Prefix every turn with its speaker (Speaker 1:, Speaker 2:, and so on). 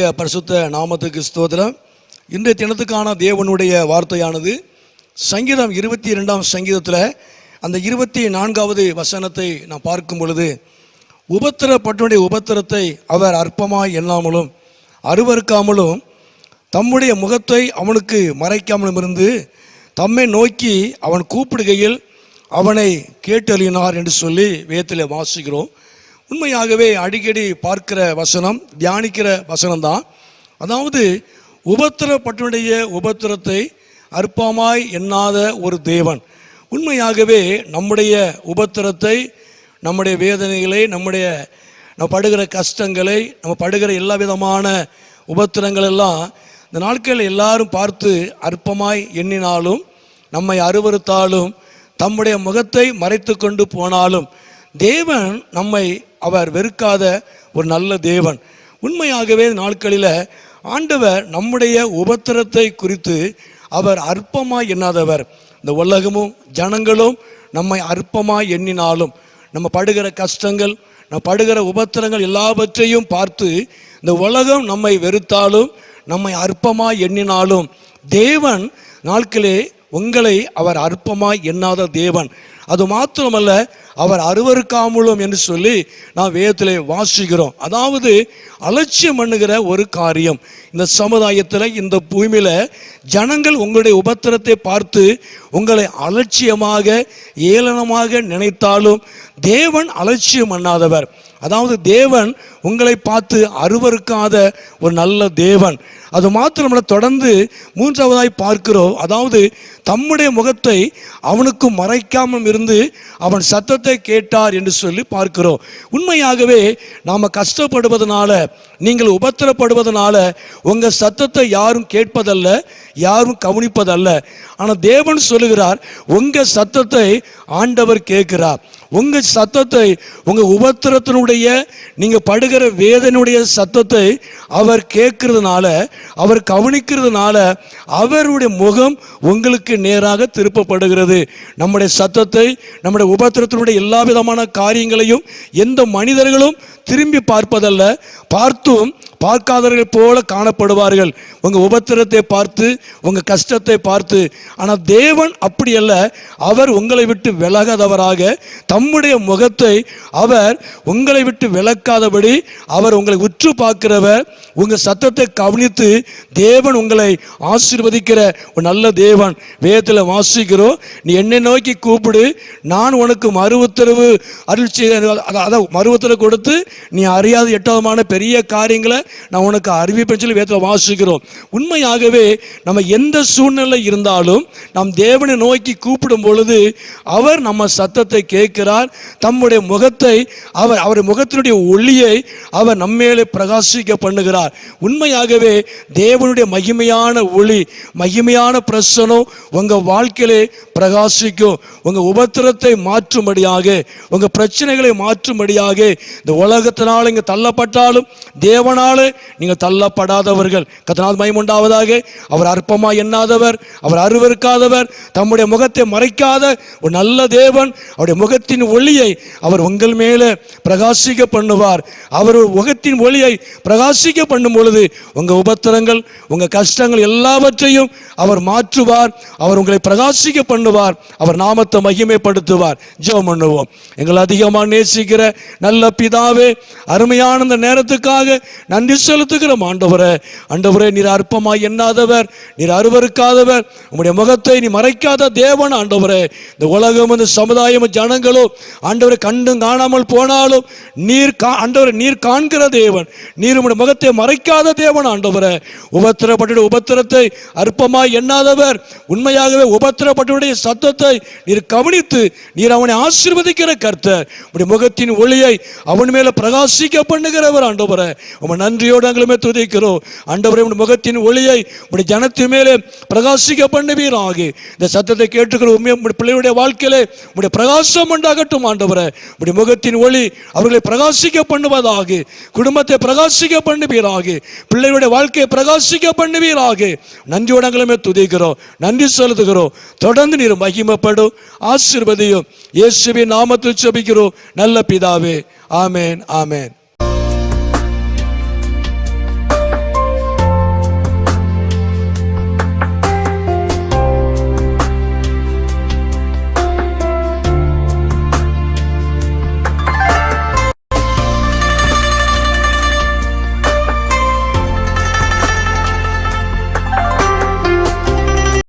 Speaker 1: கர்த்தருடைய பரிசுத்த நாமத்துக்கு ஸ்தோத்திரம். இன்றைய தினத்துக்கான தேவனுடைய வார்த்தையானது சங்கீதம் 22ஆம் சங்கீதத்தில் அந்த 24வது வசனத்தை நாம் பார்க்கும் பொழுது, உபத்திரப்பட்டனுடைய உபத்திரத்தை அவர் அற்பமாய் எண்ணாமலும் அருவருக்காமலும் தம்முடைய முகத்தை அவனுக்கு மறைக்காமலும் இருந்து தம்மை நோக்கி அவன் கூப்பிடுகையில் அவனை கேட்டறினார் என்று சொல்லி வேதத்தில் வாசிக்கிறோம். உண்மையாகவே அடிக்கடி பார்க்கிற வசனம், தியானிக்கிற வசனம்தான். அதாவது உபத்திரப்பட்டனுடைய உபத்திரத்தை அற்பமாய் எண்ணாத ஒரு தேவன். உண்மையாகவே நம்முடைய உபத்திரத்தை, நம்முடைய வேதனைகளை, நம்ம படுகிற கஷ்டங்களை, நம்ம படுகிற எல்லா விதமான உபத்திரங்கள் எல்லாம் இந்த நாட்களில் எல்லாரும் பார்த்து அற்பமாய் எண்ணினாலும், நம்மை அருவருத்தாலும், தம்முடைய முகத்தை மறைத்து கொண்டு போனாலும் தேவன் நம்மை அவர் வெறுக்காத ஒரு நல்ல தேவன். உண்மையாகவே நாட்களில் ஆண்டவர் நம்முடைய உபத்திரத்தை குறித்து அவர் அற்பமாய் எண்ணாதவர். இந்த உலகமும் ஜனங்களும் நம்மை அற்பமாய் எண்ணினாலும், நம்ம படுகிற கஷ்டங்கள், நம்ம படுகிற உபத்திரங்கள் எல்லாவற்றையும் பார்த்து இந்த உலகம் நம்மை வெறுத்தாலும், நம்மை அற்பமாய் எண்ணினாலும் தேவன் நாட்களே உங்களை அவர் அற்பமாய் எண்ணாத தேவன். அது மாத்திரமல்ல, அவர் அருவருக்காமலும் என்று சொல்லி நாம் வேதத்திலே வாசிக்கிறோம். அதாவது அலட்சியம் பண்ணுகிற ஒரு காரியம். இந்த சமுதாயத்தில், இந்த பூமியில் ஜனங்கள் உங்களுடைய உபத்திரத்தை பார்த்து உங்களை அலட்சியமாக ஏளனமாக நினைத்தாலும் தேவன் அலட்சியம் பண்ணாதவர். அதாவது தேவன் உங்களை பார்த்து அருவருக்காத ஒரு நல்ல தேவன். அது மாத்திரமல்ல, தொடர்ந்து 3வதாய் பார்க்கிறோம். அதாவது தம்முடைய முகத்தை அவனுக்கு மறைக்காமல் இருந்து அவன் சத்தத்தை கேட்டார் என்று சொல்லி பார்க்கிறோம். உண்மையாகவே நாம் கஷ்டப்படுவதனால, நீங்கள் உபத்திரப்படுவதனால உங்கள் சத்தத்தை யாரும் கேட்பதல்ல, யாரும் கவனிப்பதல்ல. ஆனால் தேவன் சொல்லுகிறார், உங்கள் சத்தத்தை ஆண்டவர் கேட்கிறார். உங்கள் சத்தத்தை, உங்கள் உபத்திரத்தினுடைய, நீங்கள் படுகிற வேதனுடைய சத்தத்தை அவர் கேட்கறதுனால, அவர் கவனிக்கிறதுனால அவருடைய முகம் உங்களுக்கு நேராக திருப்பப்படுகிறது. நம்முடைய சத்தத்தை, நம்முடைய உபத்திரத்தினுடைய எல்லா விதமான காரியங்களையும் எந்த மனிதர்களும் திரும்பி பார்ப்பதல்ல, பார்த்தும் பார்க்காதவர்கள் போல காணப்படுவார்கள் உங்கள் உபத்திரத்தை பார்த்து, உங்கள் கஷ்டத்தை பார்த்து. ஆனால் தேவன் அப்படி அல்ல. அவர் உங்களை விட்டு விலகாதவராக, தம்முடைய முகத்தை அவர் உங்களை விட்டு விலக்காதபடி அவர் உங்களை உற்று பார்க்கிறவர். உங்கள் சத்தத்தை கவனித்து தேவன் உங்களை ஆசீர்வதிக்கிற ஒரு நல்ல தேவன். வேதத்தில் வாசிக்கிறோம், நீ என்னை நோக்கி கூப்பிடு, நான் உனக்கு மறு உத்தரவு மறு உத்தரவு கொடுத்து நீ அறியாத 8வமான பெரிய காரியங்களை நான் உனக்கு அறிவிப்பேன்னு சொல்லி வேதத்தில் வாசிக்கிறோம். உண்மையாகவே நம்ம எந்த சூழ்நிலை இருந்தாலும் நாம் தேவனை நோக்கி கூப்பிடும் பொழுது அவர் நம்ம சத்தத்தை கேட்கிறார். தம்முடைய முகத்தை, அவருடைய முகத்தினுடைய ஒளியை அவர் நம்மேலே பிரகாசிக்க பண்ணுகிறார். உண்மையாகவே தேவனுடைய மகிமையான ஒளி, மகிமையான பிரசனம் உங்கள் வாழ்க்கையிலே பிரகாசிக்கும். உங்கள் உபத்திரத்தை மாற்றும்படியாக, உங்கள் பிரச்சனைகளை மாற்றும்படியாக, இந்த உலகத்தினால் இங்கே தள்ளப்பட்டாலும் தேவனால நீங்கள் தள்ளப்படாதவர்கள். கர்த்தருக்கு மகிமை உண்டாவதாக. அவர் அற்பமாய் எண்ணாதவர், அவர் அருவருக்காதவர், தம்முடைய முகத்தை மறைக்காத ஒரு நல்ல தேவன். அவருடைய முகத்தின் ஒளியை அவர் உங்கள் மேலே பிரகாசிக்க பண்ணுவார். அவர் முகத்தின் ஒளியை பிரகாசிக்க பண்ணும் பொழுது உங்கள் உபத்திரங்கள், உங்கள் கஷ்டங்கள் எல்லாவற்றையும் அவர் மாற்றுவார். அவர் உங்களை பிரகாசிக்க பண்ணுவார். அவர் நாமத்தை மகிமைப்படுத்துவார். ஜெபம் பண்ணுவோம். எங்களை அதிகமாக நேசிக்கிற நல்ல பிதாவே, அருமையான இந்த நேரத்துக்காக நன்றி செலுத்துகிறோம். ஆண்டவரே, நீர் அற்பமாய் எண்ணாதவர், நீர் அருவருக்காதவர், உம்முடைய முகத்தை நீ மறைக்காத தேவன். ஆண்டவரே, இந்த உலகம், இந்த சமுதாயம், ஜனங்களோ ஆண்டவரை கண்டும் காணாமல் போனாலும் நீர் காண்கிற தேவன். நீர் உம்முடைய முகத்தை மறைக்காத தேவன். ஆண்டவரே, உபத்திரத்தை அற்பமாய் எண்ணாதவர். உண்மையாகவே உபத்திரப்பட்டுடைய சத்தத்தை நீர் கவனித்து நீர் அவனை ஆசீர்வதிக்கிற கர்த்தர். உம்முடைய முகத்தின் ஒளியை அவன் மேல பிரகாசிக்க பண்ணுகிறவர். ஆண்டவரே, உம்மை நன்றியோடு எங்களுமே துதிக்கிறோம். ஆண்டவரே, உம்முடைய முகத்தின் ஒளியை உம்முடைய ஜனத்தின் மேலே பிரகாசிக்க பண்ணுவீராக. இந்த சத்தத்தை கேட்டுக்கிற உம்முடைய பிள்ளையுடைய வாழ்க்கையிலே உம்முடைய பிரகாசம் உண்டாகட்டும். ஆண்டவரே, உம்முடைய முகத்தின் ஒளி அவர்களை பிரகாசிக்க பண்ணுவதாக, குடும்பத்தை பிரகாசிக்க பண்ணுவீராக, பிள்ளையுடைய வாழ்க்கையை பிரகாசிக்க பண்ணுவீராக. நன்றியோடு எங்களுமே துதிக்கிறோம், நன்றி செலுத்துகிறோம். தொடர்ந்து நீர் மகிமைப்படும், ஆசீர்வதியும். இயேசுவின் நாமத்தில் ஜெபிக்கிறோம் நல்ல பிதாவே. ஆமென், ஆமென்.